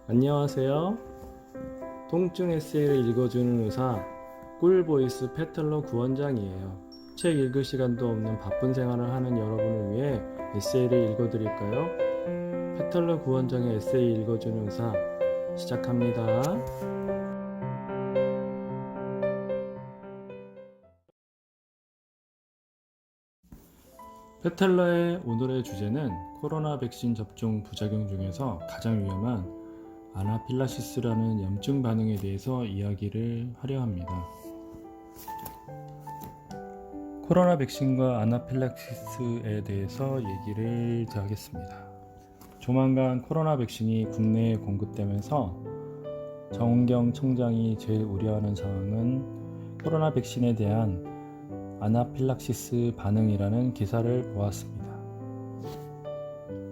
안녕하세요. 통증 에세이를 읽어주는 의사 꿀보이스 페틀러 구원장이에요. 책 읽을 시간도 없는 바쁜 생활을 하는 여러분을 위해 에세이를 읽어드릴까요? 페틀러 구원장의 에세이 읽어주는 의사 시작합니다. 페텔러의 오늘의 주제는 코로나 백신 접종 부작용 중에서 가장 위험한 아나필락시스라는 염증 반응에 대해서 이야기를 하려 합니다. 코로나 백신과 아나필락시스에 대해서 얘기를 하겠습니다. 조만간 코로나 백신이 국내에 공급되면서 정은경 청장이 제일 우려하는 상황은 코로나 백신에 대한 아나필락시스 반응이라는 기사를 보았습니다.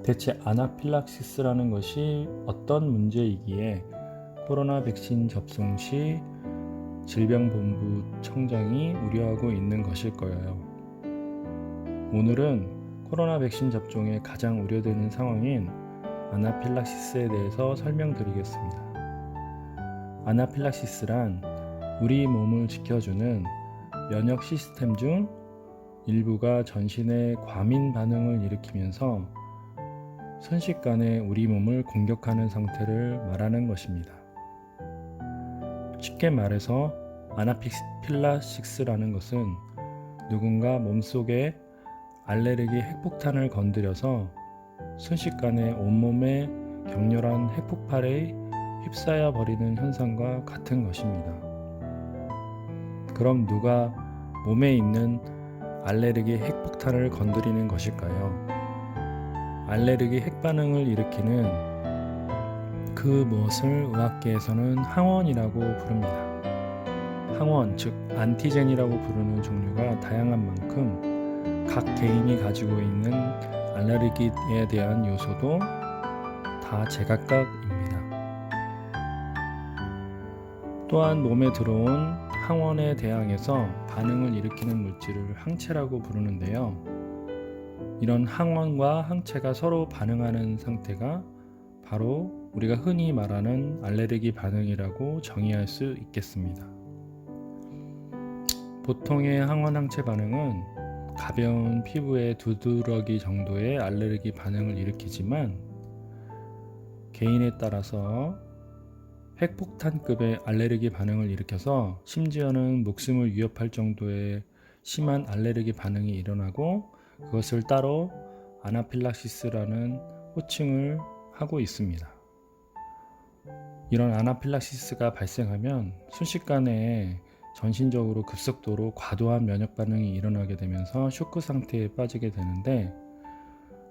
대체 아나필락시스라는 것이 어떤 문제이기에 코로나 백신 접종 시 질병본부 청장이 우려하고 있는 것일까요? 오늘은 코로나 백신 접종에 가장 우려되는 상황인 아나필락시스에 대해서 설명드리겠습니다. 아나필락시스란 우리 몸을 지켜주는 면역 시스템 중 일부가 전신에 과민 반응을 일으키면서 순식간에 우리 몸을 공격하는 상태를 말하는 것입니다. 쉽게 말해서 아나필락시스라는 것은 누군가 몸속에 알레르기 핵폭탄을 건드려서 순식간에 온몸에 격렬한 핵폭발에 휩싸여 버리는 현상과 같은 것입니다. 그럼 누가 몸에 있는 알레르기 핵폭탄을 건드리는 것일까요? 알레르기 핵반응을 일으키는 그 무엇을 의학계에서는 항원이라고 부릅니다. 항원, 즉 안티젠이라고 부르는 종류가 다양한 만큼 각 개인이 가지고 있는 알레르기에 대한 요소도 다 제각각입니다. 또한 몸에 들어온 항원에 대항해서 반응을 일으키는 물질을 항체라고 부르는데요. 이런 항원과 항체가 서로 반응하는 상태가 바로 우리가 흔히 말하는 알레르기 반응이라고 정의할 수 있겠습니다. 보통의 항원 항체 반응은 가벼운 피부에 두드러기 정도의 알레르기 반응을 일으키지만 개인에 따라서 핵폭탄급의 알레르기 반응을 일으켜서 심지어는 목숨을 위협할 정도의 심한 알레르기 반응이 일어나고 그것을 따로 아나필락시스라는 호칭을 하고 있습니다. 이런 아나필락시스가 발생하면 순식간에 전신적으로 급속도로 과도한 면역 반응이 일어나게 되면서 쇼크 상태에 빠지게 되는데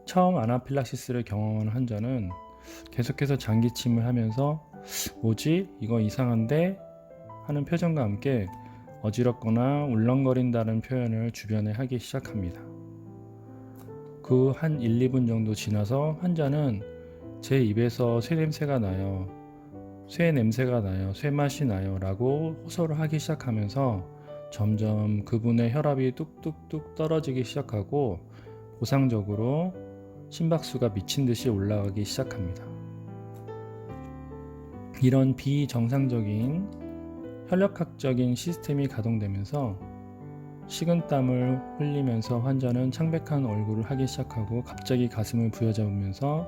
처음 아나필락시스를 경험한 환자는 계속해서 장기침을 하면서 뭐지? 이거 이상한데? 하는 표정과 함께 어지럽거나 울렁거린다는 표현을 주변에 하기 시작합니다. 그 한 1, 2분 정도 지나서 환자는 제 입에서 쇠 냄새가 나요. 쇠 맛이 나요 라고 호소를 하기 시작하면서 점점 그분의 혈압이 뚝뚝뚝 떨어지기 시작하고 보상적으로 심박수가 미친 듯이 올라가기 시작합니다. 이런 비정상적인 혈액학적인 시스템이 가동되면서 식은땀을 흘리면서 환자는 창백한 얼굴을 하기 시작하고 갑자기 가슴을 부여잡으면서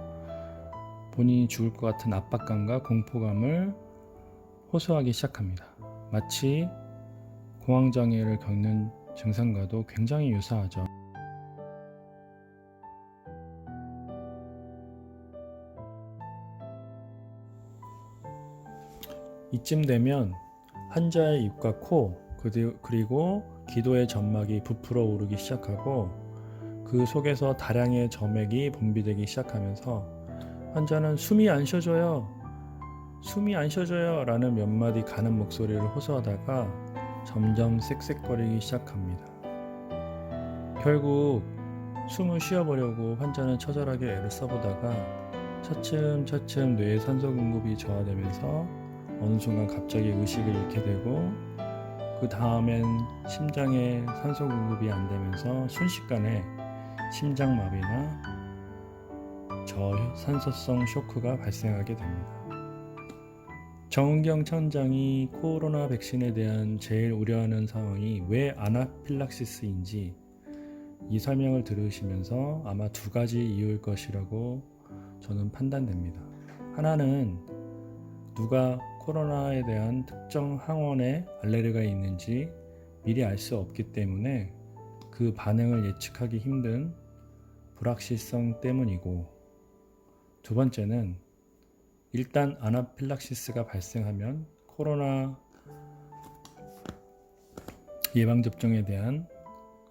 본인이 죽을 것 같은 압박감과 공포감을 호소하기 시작합니다. 마치 공황장애를 겪는 증상과도 굉장히 유사하죠. 이쯤 되면 환자의 입과 코 그리고 기도의 점막이 부풀어 오르기 시작하고 그 속에서 다량의 점액이 분비되기 시작하면서 환자는 숨이 안 쉬어져요 라는 몇 마디 가는 목소리를 호소하다가 점점 쌕쌕거리기 시작합니다. 결국 숨을 쉬어보려고 환자는 처절하게 애를 써보다가 차츰차츰 뇌의 산소 공급이 저하되면서 어느 순간 갑자기 의식을 잃게 되고 그 다음엔 심장에 산소 공급이 안 되면서 순식간에 심장마비나 저산소성 쇼크가 발생하게 됩니다. 정은경 천장이 코로나 백신에 대한 제일 우려하는 상황이 왜 아나필락시스인지 이 설명을 들으시면서 아마 두 가지 이유일 것이라고 저는 판단됩니다. 하나는 누가 코로나에 대한 특정 항원에 알레르기가 있는지 미리 알 수 없기 때문에 그 반응을 예측하기 힘든 불확실성 때문이고, 두 번째는 일단 아나필락시스가 발생하면 코로나 예방접종에 대한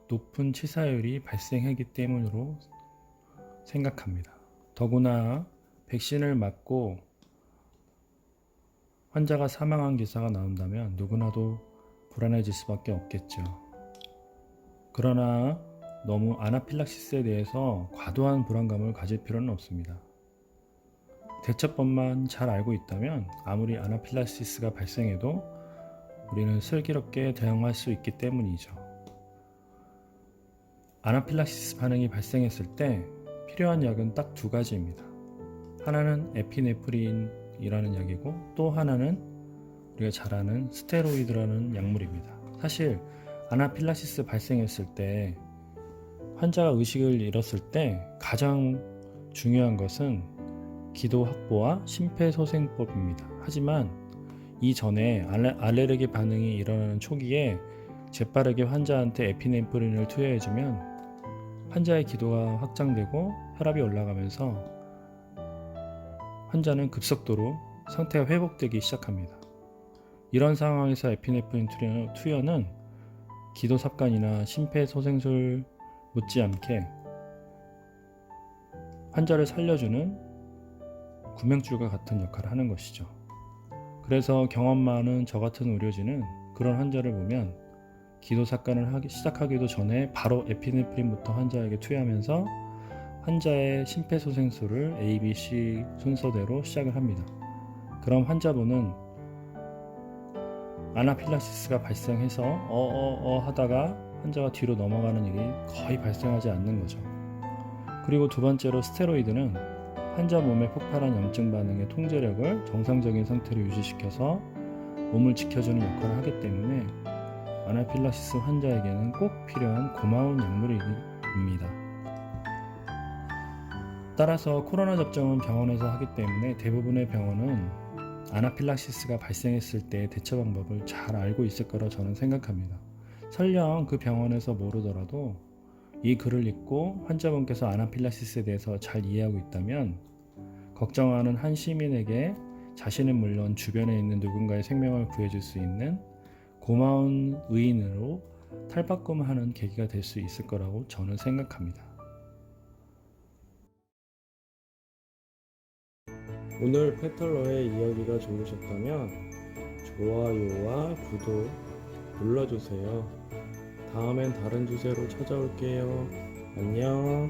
높은 치사율이 발생하기 때문으로 생각합니다. 더구나 백신을 맞고 환자가 사망한 기사가 나온다면 누구나도 불안해질 수밖에 없겠죠. 그러나 너무 아나필락시스에 대해서 과도한 불안감을 가질 필요는 없습니다. 대처법만 잘 알고 있다면 아무리 아나필락시스가 발생해도 우리는 슬기롭게 대응할 수 있기 때문이죠. 아나필락시스 반응이 발생했을 때 필요한 약은 딱 두 가지입니다. 하나는 에피네프린이라는 약이고, 또 하나는 우리가 잘 아는 스테로이드라는 약물입니다. 사실 아나필락시스 발생했을 때 환자가 의식을 잃었을 때 가장 중요한 것은 기도 확보와 심폐소생법입니다. 하지만 이전에 알레르기 반응이 일어나는 초기에 재빠르게 환자한테 에피네프린을 투여해주면 환자의 기도가 확장되고 혈압이 올라가면서 환자는 급속도로 상태가 회복되기 시작합니다. 이런 상황에서 에피네프린 투여는 기도 삽관이나 심폐소생술 못지않게 환자를 살려주는 구명줄과 같은 역할을 하는 것이죠. 그래서 경험 많은 저 같은 의료진은 그런 환자를 보면 기도 삽관을 시작하기도 전에 바로 에피네프린부터 환자에게 투여하면서 환자의 심폐소생술을 ABC 순서대로 시작을 합니다. 그럼 환자분은 아나필락시스가 발생해서 하다가 환자가 뒤로 넘어가는 일이 거의 발생하지 않는 거죠. 그리고 두 번째로 스테로이드는 환자 몸에 폭발한 염증 반응의 통제력을 정상적인 상태로 유지시켜서 몸을 지켜주는 역할을 하기 때문에 아나필락시스 환자에게는 꼭 필요한 고마운 약물입니다. 따라서 코로나 접종은 병원에서 하기 때문에 대부분의 병원은 아나필락시스가 발생했을 때의 대처 방법을 잘 알고 있을 거라 저는 생각합니다. 설령 그 병원에서 모르더라도 이 글을 읽고 환자분께서 아나필락시스에 대해서 잘 이해하고 있다면 걱정하는 한 시민에게 자신은 물론 주변에 있는 누군가의 생명을 구해줄 수 있는 고마운 의인으로 탈바꿈하는 계기가 될 수 있을 거라고 저는 생각합니다. 오늘 페털러의 이야기가 좋으셨다면 좋아요와 구독 눌러주세요. 다음엔 다른 주제로 찾아올게요. 안녕.